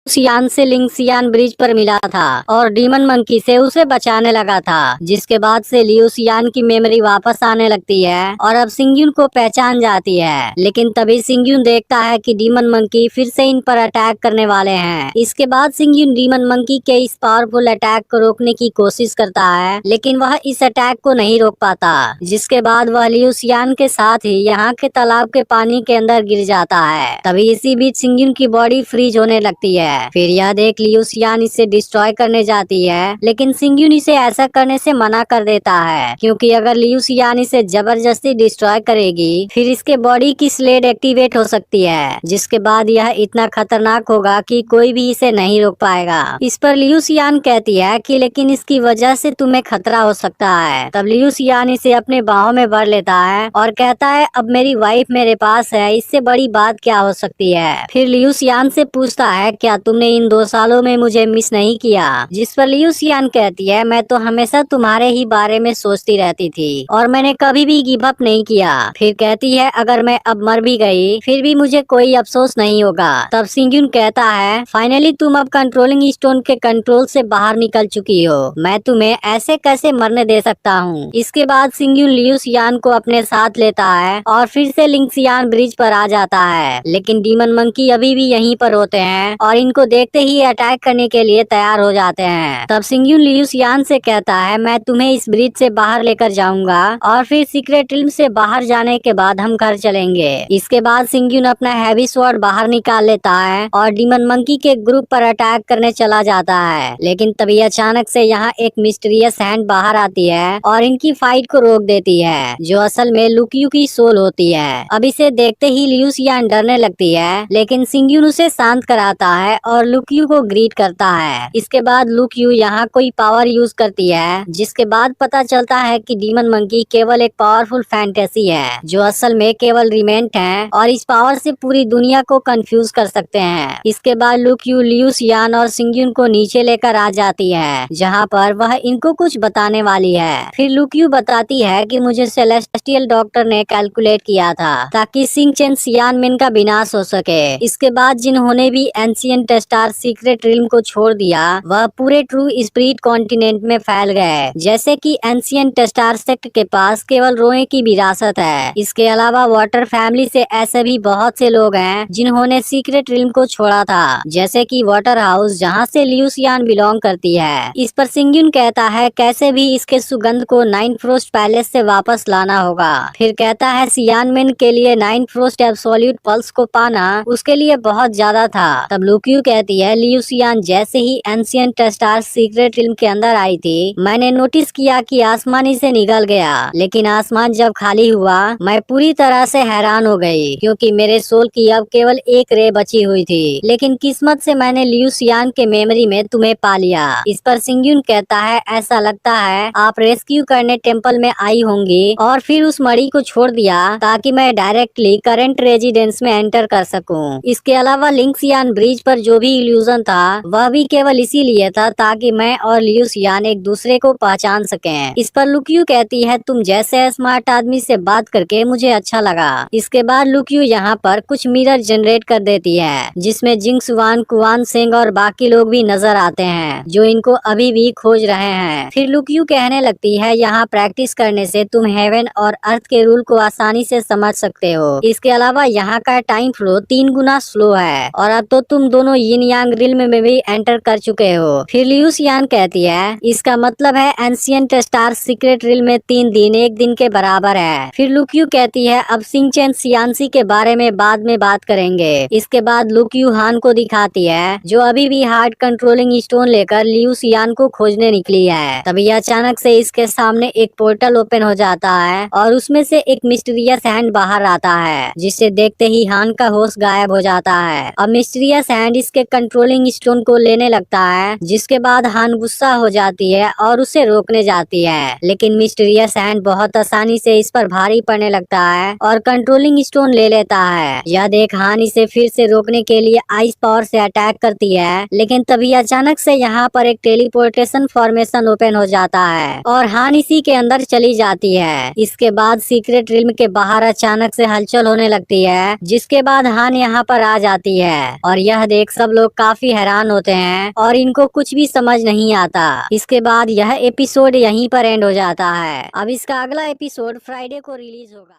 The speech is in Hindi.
सियान से लिंग सियान ब्रिज पर मिला था और डीमन मंकी से उसे बचाने लगा था, जिसके बाद से लियू सियान की मेमोरी वापस आने लगती है और अब सिंग्यून को पहचान जाती है। लेकिन तभी सिंग्यून देखता है कि डीमन मंकी फिर से इन पर अटैक करने वाले हैं। इसके बाद सिंग्यून डीमन मंकी के इस पावरफुल अटैक को रोकने की कोशिश करता है, लेकिन वह इस अटैक को नहीं रोक पाता, जिसके बाद वह लियू सियान के साथ ही यहाँ के तालाब के पानी के अंदर गिर जाता है। तभी इसी बीच सिंग्यून की बॉडी फ्रीज होने लगती है। फिर यह देख लियू सियान इसे डिस्ट्रॉय करने जाती है, लेकिन सिंग्यून इसे ऐसा करने से मना कर देता है, क्योंकि अगर लियू सियान इसे जबरदस्ती डिस्ट्रॉय करेगी फिर इसके बॉडी की स्लेड एक्टिवेट हो सकती है, जिसके बाद यह इतना खतरनाक होगा कि कोई भी इसे नहीं रोक पाएगा। इस पर लियू सियान कहती है कि लेकिन इसकी वजह से तुम्हें खतरा हो सकता है। तब लियू सियान इसे अपने बाहों में भर लेता है और कहता है अब मेरी वाइफ मेरे पास है, इससे बड़ी बात क्या हो सकती है। फिर लियू सियान से पूछता है क्या तुमने इन 2 सालों में मुझे मिस नहीं किया, जिस पर लियू सियान कहती है मैं तो हमेशा तुम्हारे ही बारे में सोचती रहती थी और मैंने कभी भी गिव अप नहीं किया। फिर कहती है अगर मैं अब मर भी गई फिर भी मुझे कोई अफसोस नहीं होगा। तब सिंग्यून कहता है फाइनली तुम अब कंट्रोलिंग स्टोन के कंट्रोल से बाहर निकल चुकी हो, मैं तुम्हें ऐसे कैसे मरने दे सकता हूँ। इसके बाद सिंग्यून लियू सियान को अपने साथ लेता है और फिर से लिंग सियान ब्रिज पर आ जाता है, लेकिन डीमन मंकी अभी भी यहीं पर होते हैं और इनको देखते ही अटैक करने के लिए तैयार हो जाते हैं। तब सिंग्यून लियू सियान से कहता है मैं तुम्हें इस ब्रिज से बाहर लेकर जाऊंगा और फिर सीक्रेट रिल्म से बाहर जाने के बाद हम घर चलेंगे। इसके बाद सिंग्यून अपना हैवी स्वॉर्ड बाहर निकाल लेता है और डीमन मंकी के ग्रुप पर अटैक करने चला जाता है, लेकिन तभी अचानक से यहाँ एक मिस्टीरियस हैंड बाहर आती है और इनकी फाइट को रोक देती है, जो असल में लुक्यू की सोल होती है। अब इसे देखते ही लियू सियान डरने लगती है, लेकिन सिंग्यून उसे शांत कराता है और लुक्यू को ग्रीट करता है। इसके बाद लुक्यू यहाँ कोई पावर यूज करती है, जिसके बाद पता चलता है कि डीमन मंकी केवल एक पावरफुल फैंटेसी है, जो असल में केवल रिमेंट है और इस पावर से पूरी दुनिया को कंफ्यूज कर सकते हैं। इसके बाद लुक्यू लियू सियान और सिंग्यून को नीचे लेकर आ जाती है, जहाँ पर वह इनको कुछ बताने वाली है। फिर लुक्यू बताती है कि मुझे सेलेस्टियल डॉक्टर ने कैलकुलेट किया था ताकि सिंग चेन सियान मिन का विनाश हो सके। इसके बाद जिन्होंने भी एंशिएंट स्टार सीक्रेट रिल्म को छोड़ दिया वह पूरे ट्रू स्पिरिट कॉन्टिनेंट में फैल गए, जैसे कि एंशिएंट स्टार सेक्ट के पास केवल रोए की विरासत है। इसके अलावा वाटर फैमिली से ऐसे भी बहुत से लोग हैं जिन्होंने सीक्रेट रिल्म को छोड़ा था, जैसे कि वाटर हाउस जहाँ से लियू सियान बिलोंग करती है। इस पर सिंग्यून कहता है कैसे भी इसके सुगंध को 9 फ्रोस्ट पैलेस से वापस लाना होगा। फिर कहता है सियान मिन के लिए 9 फ्रोस्ट एब्सोल्यूट पल्स को पाना उसके लिए बहुत ज्यादा था। तब लुक्यू कहती है लियू सियान जैसे ही एंशिएंट स्टार सीक्रेट रिल्म के अंदर आई थी मैंने नोटिस किया कि आसमान से निकल गया, लेकिन आसमान जब खाली हुआ मैं पूरी तरह से हैरान हो गई, क्योंकि मेरे सोल की अब केवल एक रे बची हुई थी, लेकिन किस्मत से मैंने लियू सियान के मेमोरी में तुम्हें पा लिया। इस पर सिंग्यून कहता है ऐसा लगता है आप रेस्क्यू करने टेम्पल में आई होंगी और फिर उस मणि को छोड़ दिया ताकि मैं डायरेक्टली करंट रेजिडेंस में एंटर कर सकूं। इसके अलावा लिंग सियान ब्रिज पर जो भी इल्यूजन था वह भी केवल इसीलिए था ताकि मैं और लियू सियान एक दूसरे को पहचान सकें। इस पर लुक्यू कहती है तुम जैसे स्मार्ट आदमी से बात करके मुझे अच्छा लगा। इसके बाद लुक्यू यहाँ पर कुछ मिरर जनरेट कर देती है, जिसमें जिंक्स वान कुआन सिंह और बाकी लोग भी नजर आते हैं जो इनको अभी भी खोज रहे हैं। फिर लुक्यू कहने लगती है यहाँ प्रैक्टिस करने से तुम हेवन और अर्थ के रूल को आसानी से समझ सकते हो। इसके अलावा यहाँ का टाइम फ्लो 3 गुना स्लो है और अब तो तुम दोनों यिन यांग रिल्म में भी एंटर कर चुके हो। फिर लियू सियान कहती है इसका मतलब है एंशिएंट स्टार सीक्रेट रिल्म में 3 दिन 1 दिन के बराबर है। फिर लुक्यू कहती है अब सिंग चेन सियानसी के बारे में बाद में बात करेंगे। इसके बाद लुक्यू हान को दिखाती है जो अभी भी हार्ट कंट्रोलिंग स्टोन लेकर लियू सियान को खोजने निकली है। तभी अचानक से इसके सामने एक पोर्टल ओपन हो जाता है और उसमें से एक मिस्टीरियस हैंड बाहर आता है, जिसे देखते ही हान का होश गायब हो जाता है। अब मिस्टीरियस हैंड इसके कंट्रोलिंग स्टोन को लेने लगता है, जिसके बाद हान गुस्सा हो जाती है और उसे रोकने जाती है, लेकिन मिस्टीरियस हैंड बहुत आसानी से इस पर भारी पड़ने लगता है और कंट्रोलिंग स्टोन ले लेता है। यह देख हान इसे फिर से रोकने के लिए आइस पावर से अटैक करती है, लेकिन तभी अचानक से यहाँ पर एक टेलीपोर्टेशन फॉर्मेशन ओपन हो जाता है और हान इसी के अंदर चली जाती है। इसके बाद सीक्रेट रिल्म के बाहर अचानक से हलचल होने लगती है, जिसके बाद हान यहाँ पर आ जाती है और यह देख सब लोग काफी हैरान होते हैं और इनको कुछ भी समझ नहीं आता। इसके बाद यह एपिसोड यहीं पर एंड हो जाता है। अब इसका अगला एपिसोड फ्राइडे को रिलीज होगा।